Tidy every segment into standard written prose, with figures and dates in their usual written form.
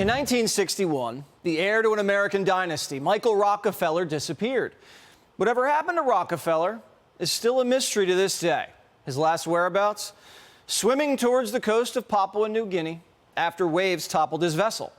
In 1961, the heir to an American dynasty, Michael Rockefeller, disappeared. Whatever happened to Rockefeller is still a mystery to this day. His last whereabouts? Swimming towards the coast of Papua New Guinea after waves toppled his vessel.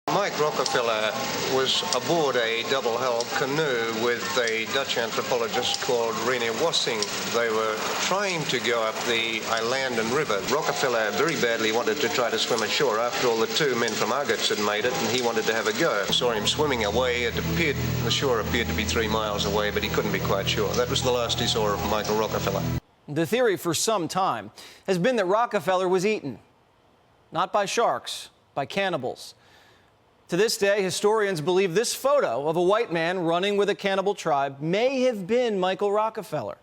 Mike Rockefeller was aboard a double-hulled canoe with a Dutch anthropologist called René Wassing. They were trying to go up the Islandan River. Rockefeller very badly wanted to try to swim ashore. After all, the two men from Argots had made it, and he wanted to have a go. Saw him swimming away. The shore appeared to be 3 miles away, but he couldn't be quite sure. That was the last he saw of Michael Rockefeller. The theory for some time has been that Rockefeller was eaten, not by sharks, by cannibals. To this day, historians believe this photo of a white man running with a cannibal tribe may have been Michael Rockefeller.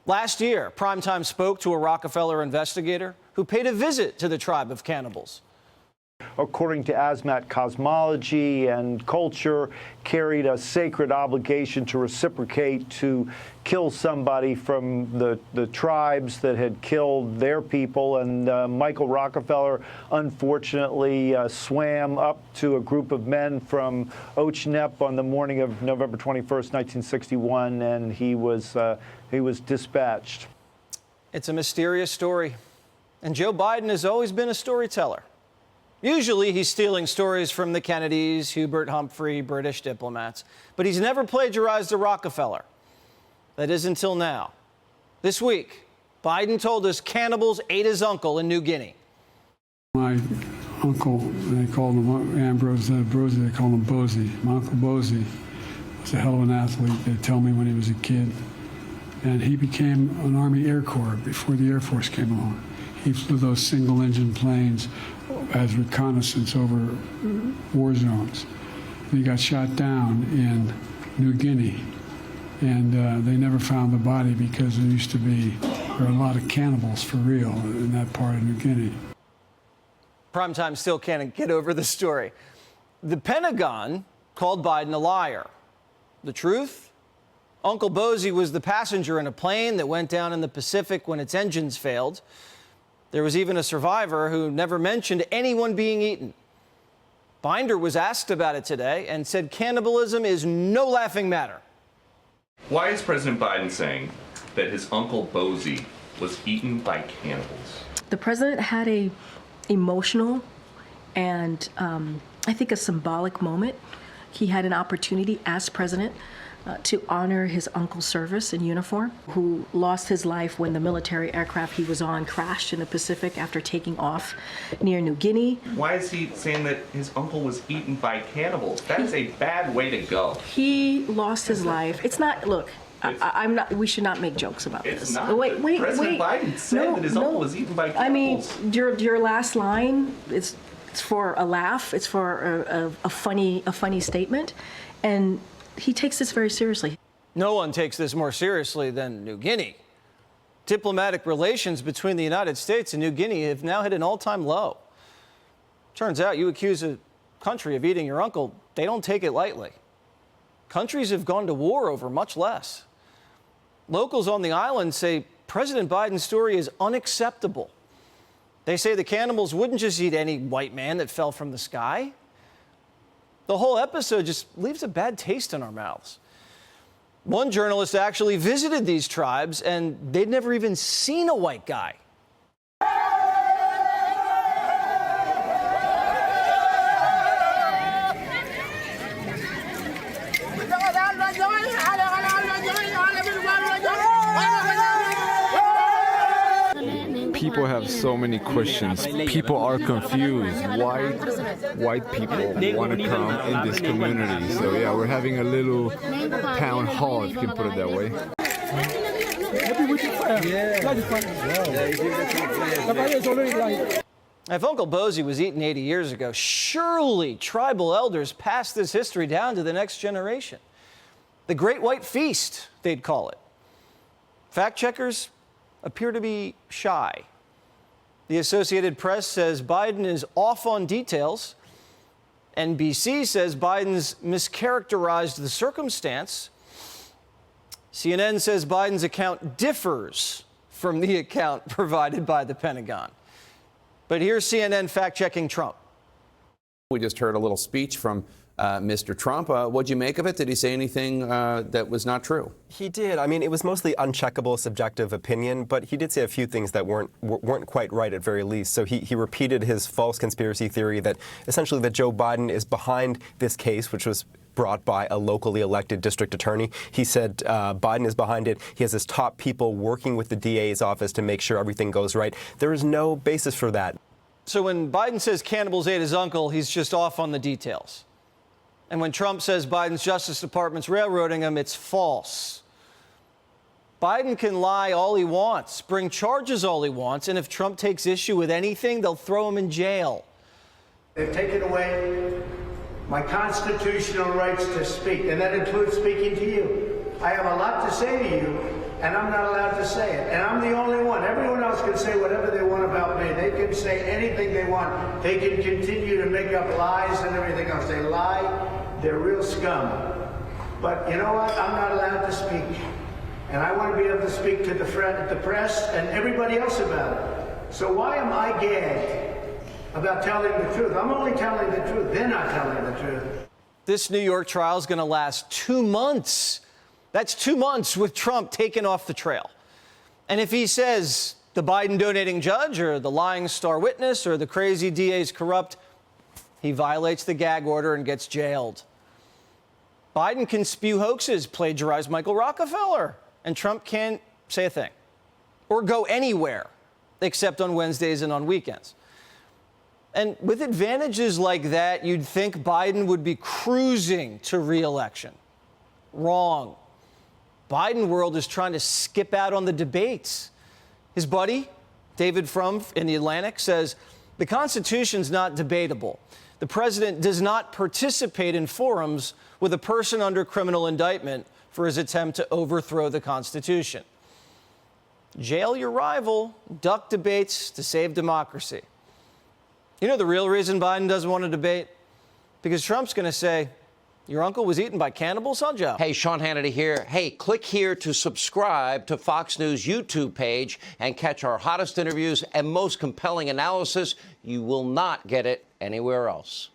Last year, Primetime spoke to a Rockefeller investigator who paid a visit to the tribe of cannibals. According to Asmat, cosmology and culture carried a sacred obligation to reciprocate, to kill somebody from the tribes that had killed their people. And Michael Rockefeller, unfortunately, swam up to a group of men from Ochnep on the morning of November 21st, 1961, and he was dispatched. It's a mysterious story, and Joe Biden has always been a storyteller. Usually he's stealing stories from the Kennedys, Hubert Humphrey, British diplomats, but he's never plagiarized a Rockefeller. That is until now. This week, Biden told us cannibals ate his uncle in New Guinea. My uncle, they called him Ambrose Brosey, they called him Bozy. My uncle Bozy was a hell of an athlete, they tell me, when he was a kid. And he became an Army Air Corps before the Air Force came along. He flew those single-engine planes as reconnaissance over war zones. He got shot down in New Guinea, and they never found the body because there were a lot of cannibals for real in that part of New Guinea. Primetime still can't get over the story. The Pentagon called Biden a liar. The truth? Uncle Bozy was the passenger in a plane that went down in the Pacific when its engines failed. There was even a survivor who never mentioned anyone being eaten. Binder was asked about it today and said cannibalism is no laughing matter. Why is President Biden saying that his uncle Bozy was eaten by cannibals? The president had a emotional and I think a symbolic moment. He had an opportunity as president to honor his uncle's service in uniform, who lost his life when the military aircraft he was on crashed in the Pacific after taking off near New Guinea. Why is he saying that his uncle was eaten by cannibals? That is a bad way to go. He lost his life. It's not, look, I'm not, we should not make jokes about this. It's not. Wait. President Biden said that his uncle was eaten by cannibals. I mean, your last line, it's for a laugh. It's for a funny statement. And he takes this very seriously. No one takes this more seriously than New Guinea. Diplomatic relations between the United States and New Guinea have now hit an all-time low. Turns out you accuse a country of eating your uncle, they don't take it lightly. Countries have gone to war over much less. Locals on the island say President Biden's story is unacceptable. They say the cannibals wouldn't just eat any white man that fell from the sky. The whole episode just leaves a bad taste in our mouths. One journalist actually visited these tribes, and they'd never even seen a white guy. People have so many questions. People are confused. White people want to come in this community. So yeah, we're having a little town hall, if you can put it that way. If Uncle Bozy was eaten 80 years ago, surely tribal elders passed this history down to the next generation. The Great White Feast, they'd call it. Fact checkers appear to be shy. The Associated Press says Biden is off on details. NBC says Biden's mischaracterized the circumstance. CNN says Biden's account differs from the account provided by the Pentagon. But here's CNN fact-checking Trump. We just heard a little speech from Mr. Trump. What'd you make of it? Did he say anything that was not true? He did. I mean, it was mostly uncheckable, subjective opinion, but he did say a few things that weren't quite right at very least. So he repeated his false conspiracy theory that essentially that Joe Biden is behind this case, which was brought by a locally elected district attorney. He said Biden is behind it. He has his top people working with the DA's office to make sure everything goes right. There is no basis for that. So when Biden says cannibals ate his uncle, he's just off on the details. And when Trump says Biden's Justice Department's railroading him, it's false. Biden can lie all he wants, bring charges all he wants, and if Trump takes issue with anything, they'll throw him in jail. They've taken away my constitutional rights to speak, and that includes speaking to you. I have a lot to say to you, and I'm not allowed to say it. And I'm the only one. Everyone else can say whatever they want about me. They can say anything they want. They can continue to make up lies and everything else. They lie. They're real scum. But you know what? I'm not allowed to speak. And I want to be able to speak to the press and everybody else about it. So why am I gagged about telling the truth? I'm only telling the truth. They're not telling the truth. This New York trial is going to last 2 months. That's 2 months with Trump taken off the trail. And if he says the Biden donating judge or the lying star witness or the crazy DA's corrupt, he violates the gag order and gets jailed. Biden can spew hoaxes, plagiarize Michael Rockefeller, and Trump can't say a thing or go anywhere except on Wednesdays and on weekends. And with advantages like that, you'd think Biden would be cruising to re-election. Wrong. Biden world is trying to skip out on the debates. His buddy, David Frum in The Atlantic, says the Constitution's not debatable. The president does not participate in forums with a person under criminal indictment for his attempt to overthrow the Constitution. Jail your rival, duck debates to save democracy. You know the real reason Biden doesn't want to debate? Because Trump's going to say, your uncle was eaten by cannibals, huh, Joe? Hey, Sean Hannity here. Hey, click here to subscribe to Fox News YouTube page and catch our hottest interviews and most compelling analysis. You will not get it anywhere else.